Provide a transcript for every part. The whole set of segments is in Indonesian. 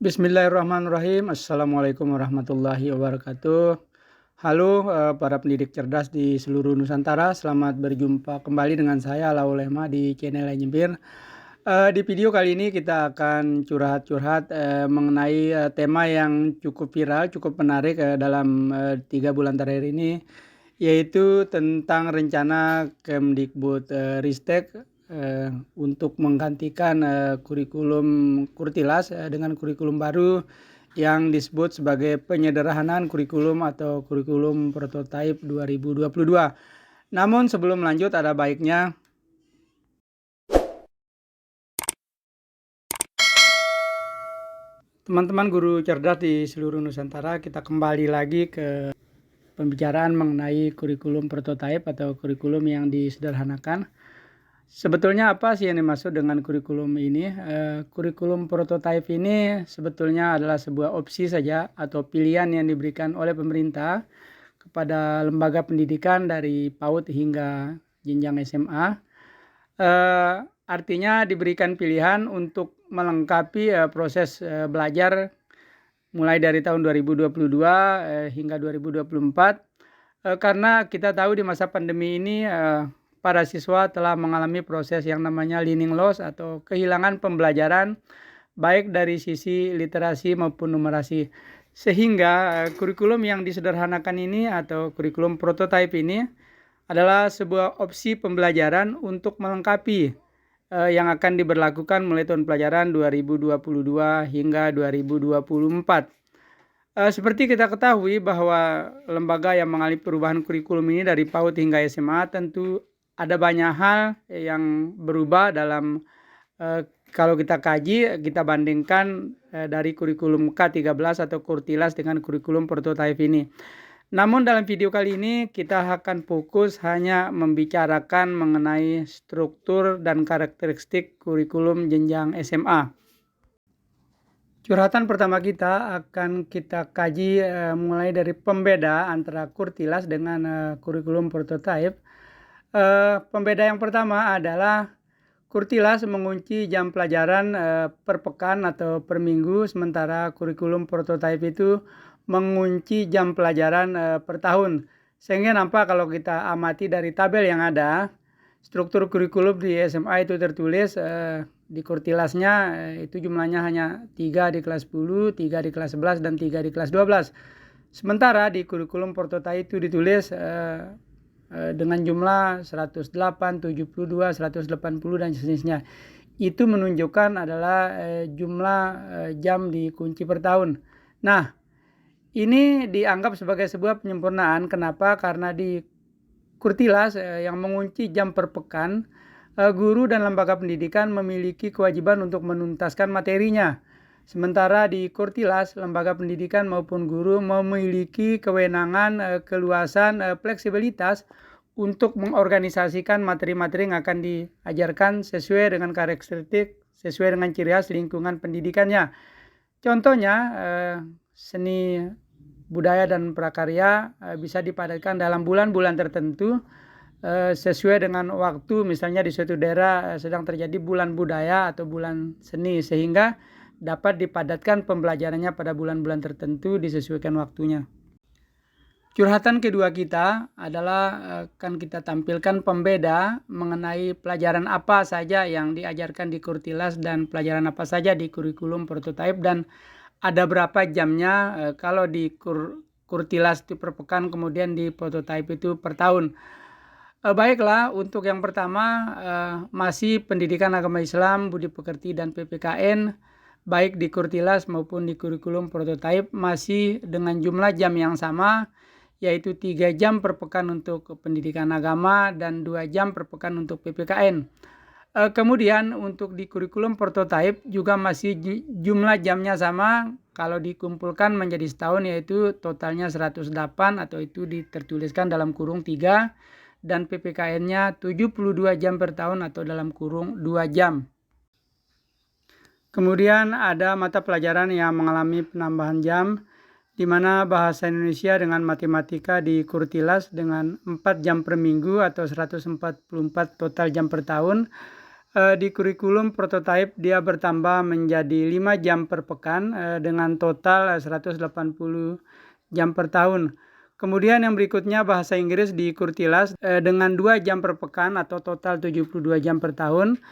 Bismillahirrahmanirrahim. Assalamualaikum warahmatullahi wabarakatuh. Halo para pendidik cerdas di seluruh Nusantara. Selamat berjumpa kembali dengan saya Laulema di channel Nyembir. Di video kali ini kita akan curhat-curhat mengenai tema yang cukup viral, cukup menarik dalam 3 bulan terakhir ini, yaitu tentang rencana Kemdikbud Ristek untuk menggantikan kurikulum Kurtilas dengan kurikulum baru yang disebut sebagai penyederhanaan kurikulum atau kurikulum prototipe 2022. Namun sebelum lanjut, ada baiknya teman-teman guru cerdas di seluruh Nusantara, kita kembali lagi ke pembicaraan mengenai kurikulum prototipe atau kurikulum yang disederhanakan. Sebetulnya apa sih yang dimaksud dengan kurikulum ini? Kurikulum prototipe ini sebetulnya adalah sebuah opsi saja atau pilihan yang diberikan oleh pemerintah kepada lembaga pendidikan dari PAUD hingga jenjang SMA. Artinya diberikan pilihan untuk melengkapi proses belajar mulai dari tahun 2022 hingga 2024. Karena kita tahu di masa pandemi ini para siswa telah mengalami proses yang namanya learning loss atau kehilangan pembelajaran baik dari sisi literasi maupun numerasi. Sehingga kurikulum yang disederhanakan ini atau kurikulum prototipe ini adalah sebuah opsi pembelajaran untuk melengkapi yang akan diberlakukan mulai tahun pelajaran 2022 hingga 2024. Seperti kita ketahui bahwa lembaga yang mengalami perubahan kurikulum ini dari PAUD hingga SMA tentu ada banyak hal yang berubah dalam kalau kita kaji, kita bandingkan dari kurikulum K13 atau Kurtilas dengan kurikulum prototipe ini. Namun dalam video kali ini kita akan fokus hanya membicarakan mengenai struktur dan karakteristik kurikulum jenjang SMA. Curhatan pertama kita akan kita kaji mulai dari pembeda antara Kurtilas dengan kurikulum prototipe. Pembeda yang pertama adalah Kurtilas mengunci jam pelajaran per pekan atau per minggu, sementara kurikulum prototipe itu mengunci jam pelajaran per tahun. Sehingga nampak kalau kita amati dari tabel yang ada, struktur kurikulum di SMA itu tertulis di Kurtilasnya itu jumlahnya hanya 3 di kelas 10, 3 di kelas 11, dan 3 di kelas 12. Sementara di kurikulum prototipe itu ditulis dengan jumlah 108, 72, 180 dan sejenisnya. Itu menunjukkan adalah jumlah jam dikunci per tahun. Nah, ini dianggap sebagai sebuah penyempurnaan. Kenapa? Karena di Kurtilas yang mengunci jam per pekan, guru dan lembaga pendidikan memiliki kewajiban untuk menuntaskan materinya. Sementara di Kurtilas, lembaga pendidikan maupun guru memiliki kewenangan, keluasan, fleksibilitas untuk mengorganisasikan materi-materi yang akan diajarkan sesuai dengan karakteristik, sesuai dengan ciri khas lingkungan pendidikannya. Contohnya, seni budaya dan prakarya bisa dipadatkan dalam bulan-bulan tertentu sesuai dengan waktu. Misalnya di suatu daerah sedang terjadi bulan budaya atau bulan seni, sehingga dapat dipadatkan pembelajarannya pada bulan-bulan tertentu disesuaikan waktunya. Curhatan kedua kita adalah akan kita tampilkan pembeda mengenai pelajaran apa saja yang diajarkan di Kurtilas dan pelajaran apa saja di kurikulum prototipe, dan ada berapa jamnya kalau di Kurtilas itu per pekan, kemudian di prototipe itu per tahun. Baiklah, untuk yang pertama masih pendidikan agama Islam, budi pekerti dan PPKN, baik di Kurtilas maupun di kurikulum prototipe masih dengan jumlah jam yang sama, yaitu 3 jam per pekan untuk pendidikan agama dan 2 jam per pekan untuk PPKN. Kemudian untuk di kurikulum prototipe juga masih jumlah jamnya sama, kalau dikumpulkan menjadi setahun yaitu totalnya 108 atau itu tertuliskan dalam kurung 3, dan PPKN-nya 72 jam per tahun atau dalam kurung 2 jam. Kemudian ada mata pelajaran yang mengalami penambahan jam, di mana bahasa Indonesia dengan matematika di Kurtilas dengan 4 jam per minggu atau 144 total jam per tahun. Di kurikulum prototype dia bertambah menjadi 5 jam per pekan dengan total 180 jam per tahun. Kemudian yang berikutnya bahasa Inggris di Kurtilas dengan 2 jam per pekan atau total 72 jam per tahun.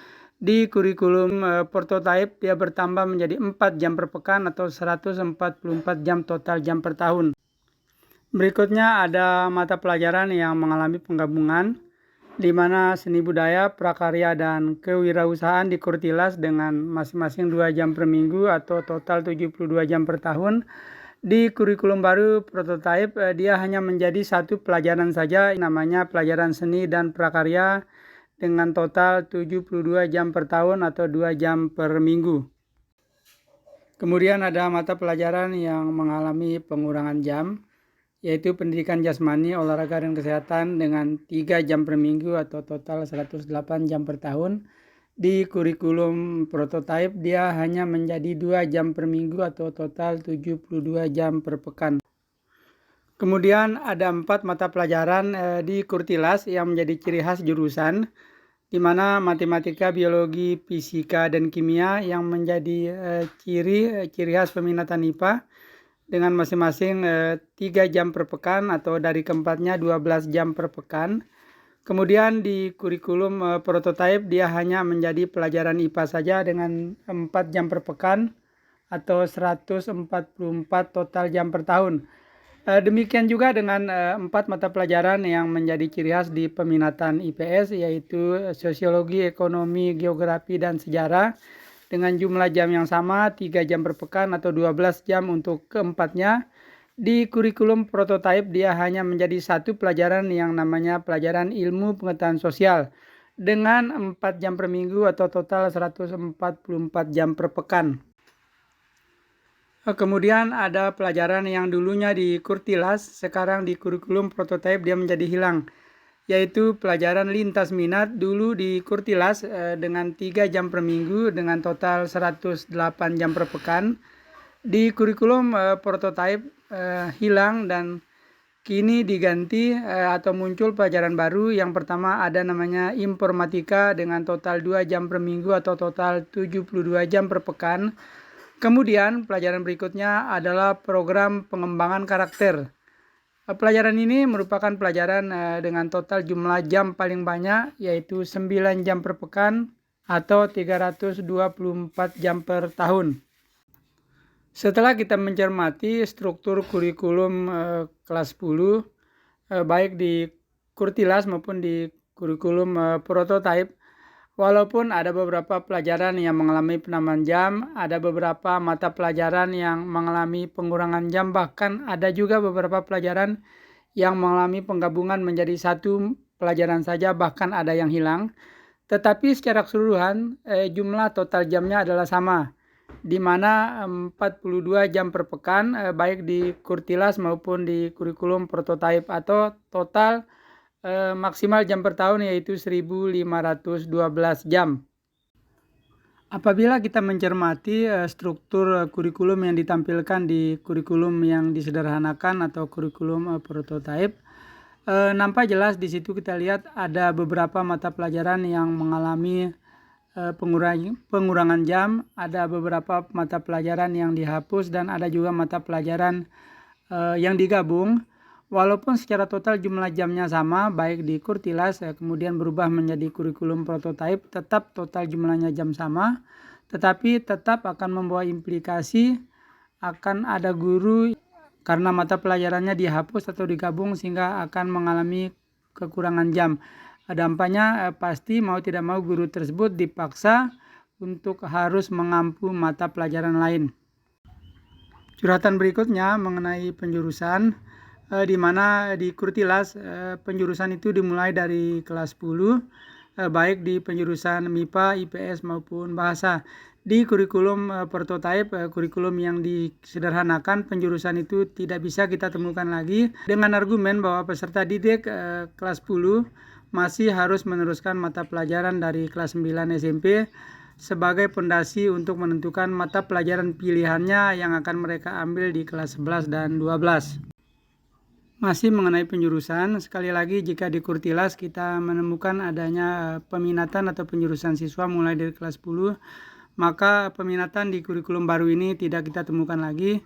Di kurikulum prototype dia bertambah menjadi 4 jam per pekan atau 144 jam total jam per tahun. Berikutnya ada mata pelajaran yang mengalami penggabungan, di mana seni budaya, prakarya, dan kewirausahaan di Kurtilas dengan masing-masing 2 jam per minggu atau total 72 jam per tahun. Di kurikulum baru prototype dia hanya menjadi satu pelajaran saja, namanya pelajaran seni dan prakarya dengan total 72 jam per tahun atau 2 jam per minggu. Kemudian ada mata pelajaran yang mengalami pengurangan jam, yaitu pendidikan jasmani, olahraga, dan kesehatan dengan 3 jam per minggu atau total 108 jam per tahun. Di kurikulum prototype dia hanya menjadi 2 jam per minggu atau total 72 jam per pekan. Kemudian ada 4 mata pelajaran di Kurtilas yang menjadi ciri khas jurusan, di mana matematika, biologi, fisika, dan kimia yang menjadi ciri khas peminatan IPA dengan masing-masing 3 jam per pekan atau dari keempatnya 12 jam per pekan. Kemudian di kurikulum prototype dia hanya menjadi pelajaran IPA saja dengan 4 jam per pekan atau 144 total jam per tahun. Demikian juga dengan 4 mata pelajaran yang menjadi ciri khas di peminatan IPS, yaitu sosiologi, ekonomi, geografi, dan sejarah dengan jumlah jam yang sama, 3 jam per pekan atau 12 jam untuk keempatnya. Di kurikulum prototype dia hanya menjadi satu pelajaran yang namanya pelajaran ilmu pengetahuan sosial dengan 4 jam per minggu atau total 144 jam per pekan. Kemudian ada pelajaran yang dulunya di Kurtilas, sekarang di kurikulum prototype dia menjadi hilang, yaitu pelajaran lintas minat. Dulu di Kurtilas dengan 3 jam per minggu dengan total 108 jam per pekan. Di kurikulum prototype hilang dan kini diganti atau muncul pelajaran baru. Yang pertama ada namanya informatika dengan total 2 jam per minggu atau total 72 jam per pekan. Kemudian pelajaran berikutnya adalah program pengembangan karakter. Pelajaran ini merupakan pelajaran dengan total jumlah jam paling banyak, yaitu 9 jam per pekan atau 324 jam per tahun. Setelah kita mencermati struktur kurikulum kelas 10, baik di Kurtilas maupun di kurikulum prototype, walaupun ada beberapa pelajaran yang mengalami penambahan jam, ada beberapa mata pelajaran yang mengalami pengurangan jam, bahkan ada juga beberapa pelajaran yang mengalami penggabungan menjadi satu pelajaran saja, bahkan ada yang hilang. Tetapi secara keseluruhan jumlah total jamnya adalah sama, di mana 42 jam per pekan baik di Kurtilas maupun di kurikulum prototype atau total maksimal jam per tahun yaitu 1512 jam. Apabila kita mencermati struktur kurikulum yang ditampilkan di kurikulum yang disederhanakan atau kurikulum prototype, nampak jelas di situ kita lihat ada beberapa mata pelajaran yang mengalami pengurangan jam, ada beberapa mata pelajaran yang dihapus, dan ada juga mata pelajaran yang digabung. Walaupun secara total jumlah jamnya sama, baik di Kurtilas kemudian berubah menjadi kurikulum prototype, tetap total jumlahnya jam sama, tetapi tetap akan membawa implikasi akan ada guru karena mata pelajarannya dihapus atau digabung sehingga akan mengalami kekurangan jam. Dampaknya pasti mau tidak mau guru tersebut dipaksa untuk harus mengampu mata pelajaran lain. Curhatan berikutnya mengenai penjurusan, di mana di Kurtilas penjurusan itu dimulai dari kelas 10, baik di penjurusan MIPA, IPS maupun bahasa. Di kurikulum prototype, kurikulum yang disederhanakan, penjurusan itu tidak bisa kita temukan lagi dengan argumen bahwa peserta didik kelas 10 masih harus meneruskan mata pelajaran dari kelas 9 SMP sebagai fondasi untuk menentukan mata pelajaran pilihannya yang akan mereka ambil di kelas 11 dan 12. Masih mengenai penjurusan, sekali lagi jika di Kurtilas kita menemukan adanya peminatan atau penjurusan siswa mulai dari kelas 10, maka peminatan di kurikulum baru ini tidak kita temukan lagi.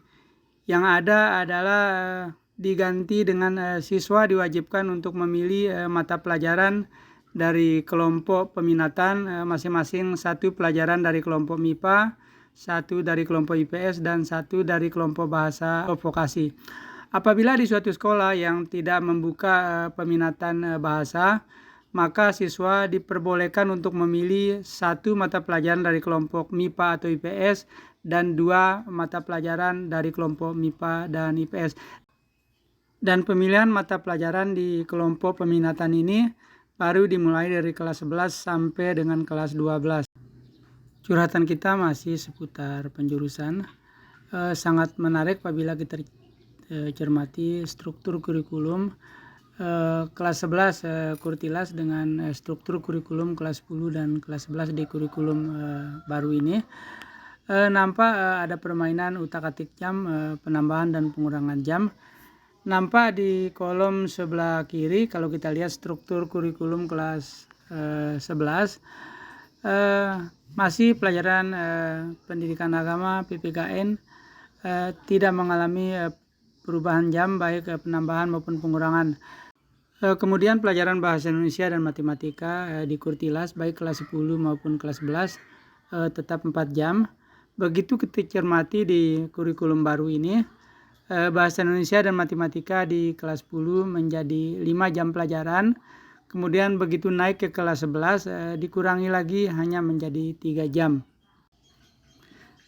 Yang ada adalah diganti dengan siswa diwajibkan untuk memilih mata pelajaran dari kelompok peminatan masing-masing, satu pelajaran dari kelompok MIPA, satu dari kelompok IPS, dan satu dari kelompok bahasa vokasi. Apabila di suatu sekolah yang tidak membuka peminatan bahasa, maka siswa diperbolehkan untuk memilih satu mata pelajaran dari kelompok MIPA atau IPS dan dua mata pelajaran dari kelompok MIPA dan IPS. Dan pemilihan mata pelajaran di kelompok peminatan ini baru dimulai dari kelas 11 sampai dengan kelas 12. Curhatan kita masih seputar penjurusan. Sangat menarik apabila kita cermati struktur kurikulum kelas 11 Kurtilas dengan struktur kurikulum kelas 10 dan kelas 11 di kurikulum baru ini. Nampak ada permainan utak-atik jam, penambahan dan pengurangan jam. Nampak di kolom sebelah kiri kalau kita lihat struktur kurikulum kelas 11 masih pelajaran pendidikan agama PPKN tidak mengalami perubahan jam baik penambahan maupun pengurangan. Kemudian pelajaran bahasa Indonesia dan matematika di Kurtilas baik kelas 10 maupun kelas 11 tetap 4 jam. Begitu kita cermati di kurikulum baru ini, bahasa Indonesia dan matematika di kelas 10 menjadi 5 jam pelajaran. Kemudian begitu naik ke kelas 11 dikurangi lagi hanya menjadi 3 jam.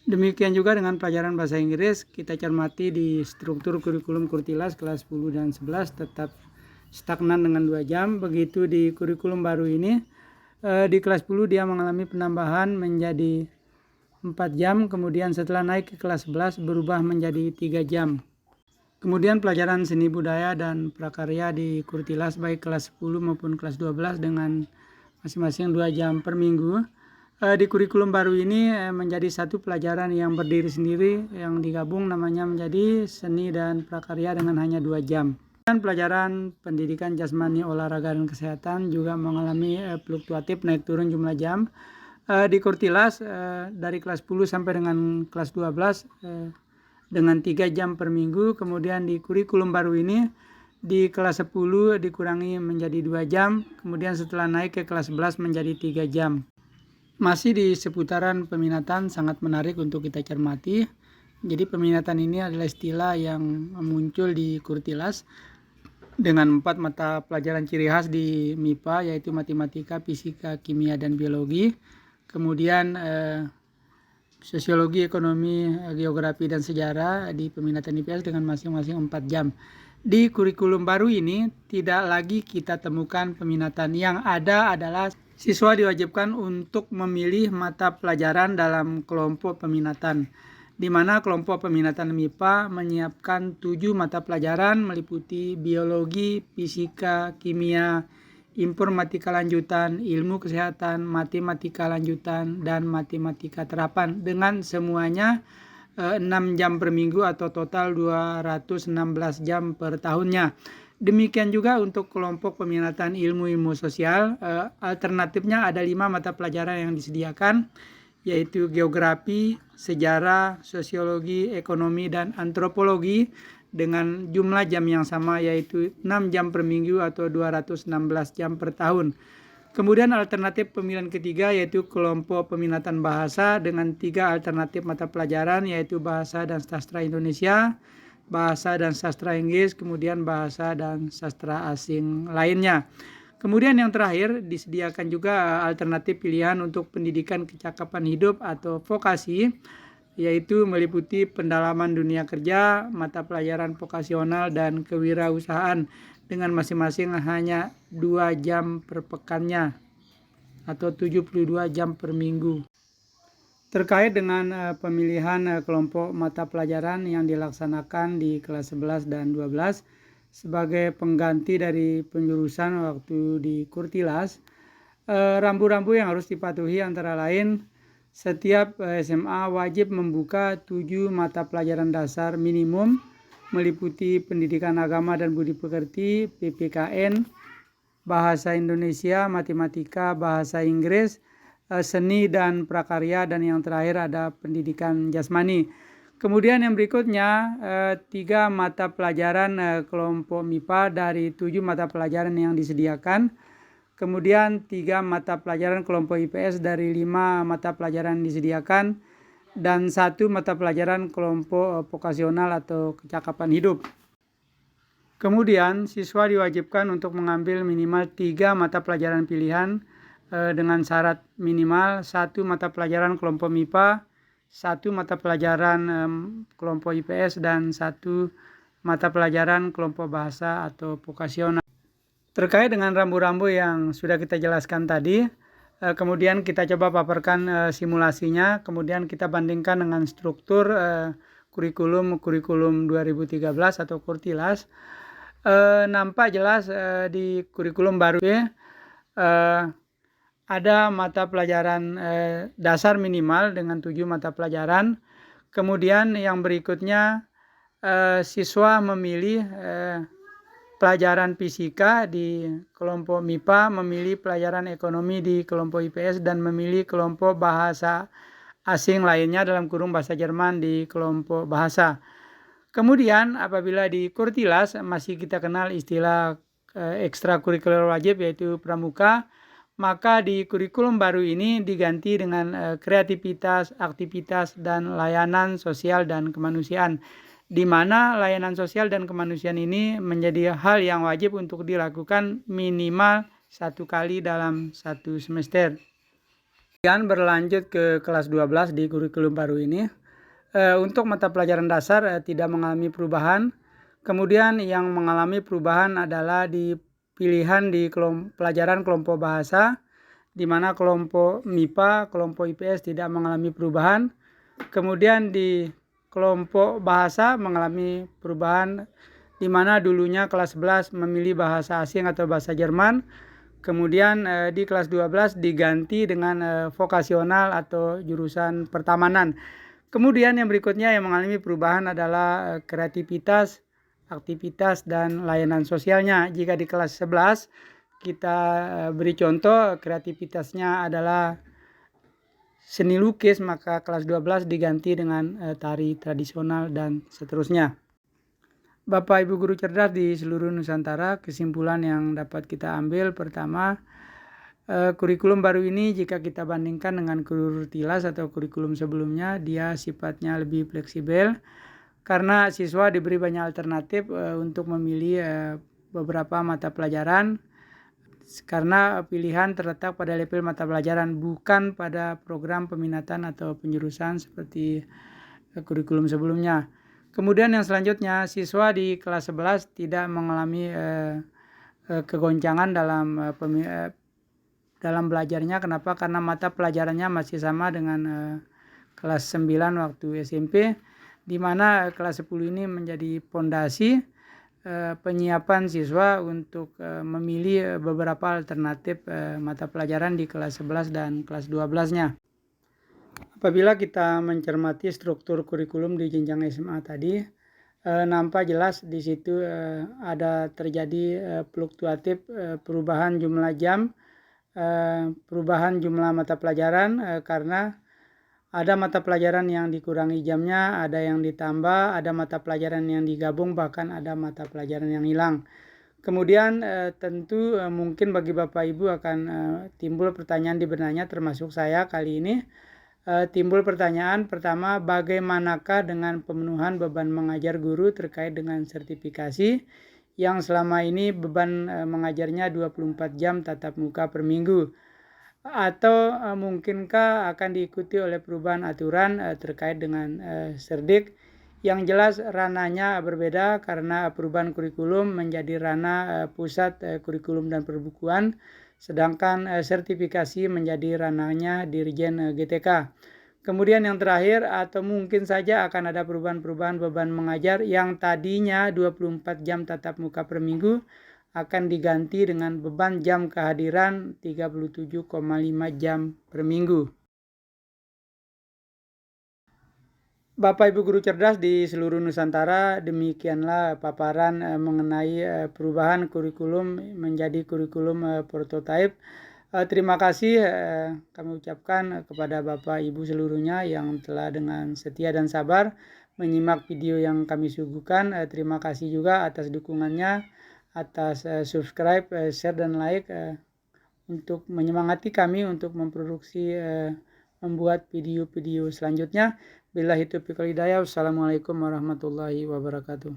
Demikian juga dengan pelajaran bahasa Inggris, kita cermati di struktur kurikulum Kurtilas kelas 10 dan 11 tetap stagnan dengan 2 jam. Begitu di kurikulum baru ini, di kelas 10 dia mengalami penambahan menjadi 4 jam, kemudian setelah naik ke kelas 11 berubah menjadi 3 jam. Kemudian pelajaran seni budaya dan prakarya di Kurtilas baik kelas 10 maupun kelas 12 dengan masing-masing 2 jam per minggu. Di kurikulum baru ini menjadi satu pelajaran yang berdiri sendiri yang digabung namanya menjadi seni dan prakarya dengan hanya 2 jam. Dan pelajaran pendidikan jasmani, olahraga dan kesehatan juga mengalami fluktuatif naik turun jumlah jam. Di Kurtilas dari kelas 10 sampai dengan kelas 12 dengan 3 jam per minggu. Kemudian di kurikulum baru ini di kelas 10 dikurangi menjadi 2 jam. Kemudian setelah naik ke kelas 11 menjadi 3 jam. Masih di seputaran peminatan sangat menarik untuk kita cermati. Jadi peminatan ini adalah istilah yang muncul di Kurtilas dengan 4 mata pelajaran ciri khas di MIPA yaitu matematika, fisika, kimia, dan biologi. Kemudian sosiologi, ekonomi, geografi, dan sejarah di peminatan IPS dengan masing-masing 4 jam. Di kurikulum baru ini tidak lagi kita temukan peminatan. Yang ada adalah siswa diwajibkan untuk memilih mata pelajaran dalam kelompok peminatan, di mana kelompok peminatan MIPA menyiapkan 7 mata pelajaran meliputi biologi, fisika, kimia, informatika lanjutan, ilmu kesehatan, matematika lanjutan, dan matematika terapan dengan semuanya 6 jam per minggu atau total 216 jam per tahunnya. Demikian juga untuk kelompok peminatan ilmu-ilmu sosial, alternatifnya ada 5 mata pelajaran yang disediakan, yaitu geografi, sejarah, sosiologi, ekonomi, dan antropologi dengan jumlah jam yang sama yaitu 6 jam per minggu atau 216 jam per tahun. Kemudian alternatif pemilihan ketiga yaitu kelompok peminatan bahasa dengan 3 alternatif mata pelajaran yaitu bahasa dan sastra Indonesia, bahasa dan sastra Inggris, kemudian bahasa dan sastra asing lainnya. Kemudian yang terakhir disediakan juga alternatif pilihan untuk pendidikan kecakapan hidup atau vokasi, yaitu meliputi pendalaman dunia kerja, mata pelajaran vokasional, dan kewirausahaan dengan masing-masing hanya 2 jam per pekannya atau 72 jam per minggu. Terkait dengan pemilihan kelompok mata pelajaran yang dilaksanakan di kelas 11 dan 12 sebagai pengganti dari penjurusan waktu di Kurtilas, rambu-rambu yang harus dipatuhi antara lain setiap SMA wajib membuka 7 mata pelajaran dasar minimum meliputi pendidikan agama dan budi pekerti, PPKN, bahasa Indonesia, matematika, bahasa Inggris, seni dan prakarya, dan yang terakhir ada pendidikan jasmani. Kemudian yang berikutnya 3 mata pelajaran kelompok MIPA dari 7 mata pelajaran yang disediakan. Kemudian 3 mata pelajaran kelompok IPS dari 5 mata pelajaran disediakan, dan 1 mata pelajaran kelompok vokasional atau kecakapan hidup. Kemudian siswa diwajibkan untuk mengambil minimal 3 mata pelajaran pilihan dengan syarat minimal 1 mata pelajaran kelompok MIPA, 1 mata pelajaran kelompok IPS, dan 1 mata pelajaran kelompok bahasa atau vokasional. Terkait dengan rambu-rambu yang sudah kita jelaskan tadi, kemudian kita coba paparkan simulasinya, kemudian kita bandingkan dengan struktur kurikulum 2013 atau Kurtilas. Nampak jelas di kurikulum baru ada mata pelajaran dasar minimal dengan 7 mata pelajaran. Kemudian yang berikutnya siswa memilih pelajaran fisika di kelompok MIPA, memilih pelajaran ekonomi di kelompok IPS, dan memilih kelompok bahasa asing lainnya dalam kurung bahasa Jerman di kelompok bahasa. Kemudian apabila di Kurtilas masih kita kenal istilah ekstrakurikuler wajib yaitu pramuka, maka di kurikulum baru ini diganti dengan kreativitas, aktivitas, dan layanan sosial dan kemanusiaan, di mana layanan sosial dan kemanusiaan ini menjadi hal yang wajib untuk dilakukan minimal 1 kali dalam 1 semester. Dan berlanjut ke kelas 12 di kurikulum baru ini, untuk mata pelajaran dasar tidak mengalami perubahan. Kemudian yang mengalami perubahan adalah di pilihan di pelajaran kelompok bahasa, di mana kelompok MIPA, kelompok IPS tidak mengalami perubahan. Kemudian di kelompok bahasa mengalami perubahan, di mana dulunya kelas 11 memilih bahasa asing atau bahasa Jerman. Kemudian di kelas 12 diganti dengan vokasional atau jurusan pertamanan. Kemudian yang berikutnya yang mengalami perubahan adalah kreativitas, aktivitas, dan layanan sosialnya. Jika di kelas 11 kita beri contoh kreativitasnya adalah seni lukis, maka kelas 12 diganti dengan tari tradisional dan seterusnya. Bapak Ibu guru cerdas di seluruh Nusantara, kesimpulan yang dapat kita ambil pertama, kurikulum baru ini jika kita bandingkan dengan Kurtilas atau kurikulum sebelumnya, dia sifatnya lebih fleksibel karena siswa diberi banyak alternatif untuk memilih beberapa mata pelajaran, karena pilihan terletak pada level mata pelajaran, bukan pada program peminatan atau penjurusan seperti kurikulum sebelumnya. Kemudian yang selanjutnya, siswa di kelas 11 tidak mengalami kegoncangan dalam belajarnya. Kenapa? Karena mata pelajarannya masih sama dengan kelas 9 waktu SMP, di mana kelas 10 ini menjadi pondasi penyiapan siswa untuk memilih beberapa alternatif mata pelajaran di kelas 11 dan kelas 12-nya. Apabila kita mencermati struktur kurikulum di jenjang SMA tadi, nampak jelas di situ ada terjadi fluktuatif perubahan jumlah jam, perubahan jumlah mata pelajaran karena ada mata pelajaran yang dikurangi jamnya, ada yang ditambah, ada mata pelajaran yang digabung, bahkan ada mata pelajaran yang hilang. Kemudian tentu mungkin bagi Bapak Ibu akan timbul pertanyaan di benaknya, termasuk saya kali ini. Timbul pertanyaan pertama, bagaimanakah dengan pemenuhan beban mengajar guru terkait dengan sertifikasi yang selama ini beban mengajarnya 24 jam tatap muka per minggu? Atau mungkinkah akan diikuti oleh perubahan aturan terkait dengan Serdik? Yang jelas ranahnya berbeda karena perubahan kurikulum menjadi ranah pusat kurikulum dan perbukuan, sedangkan sertifikasi menjadi ranahnya Dirjen GTK. Kemudian yang terakhir, atau mungkin saja akan ada perubahan-perubahan beban mengajar yang tadinya 24 jam tatap muka per minggu akan diganti dengan beban jam kehadiran 37,5 jam per minggu. Bapak Ibu guru cerdas di seluruh Nusantara, demikianlah paparan mengenai perubahan kurikulum menjadi kurikulum prototipe. Terima kasih kami ucapkan kepada Bapak Ibu seluruhnya yang telah dengan setia dan sabar menyimak video yang kami suguhkan. Terima kasih juga atas dukungannya, atas subscribe, share, dan like untuk menyemangati kami untuk memproduksi membuat video-video selanjutnya. Billahi taufiq wal hidayah. Wassalamualaikum warahmatullahi wabarakatuh.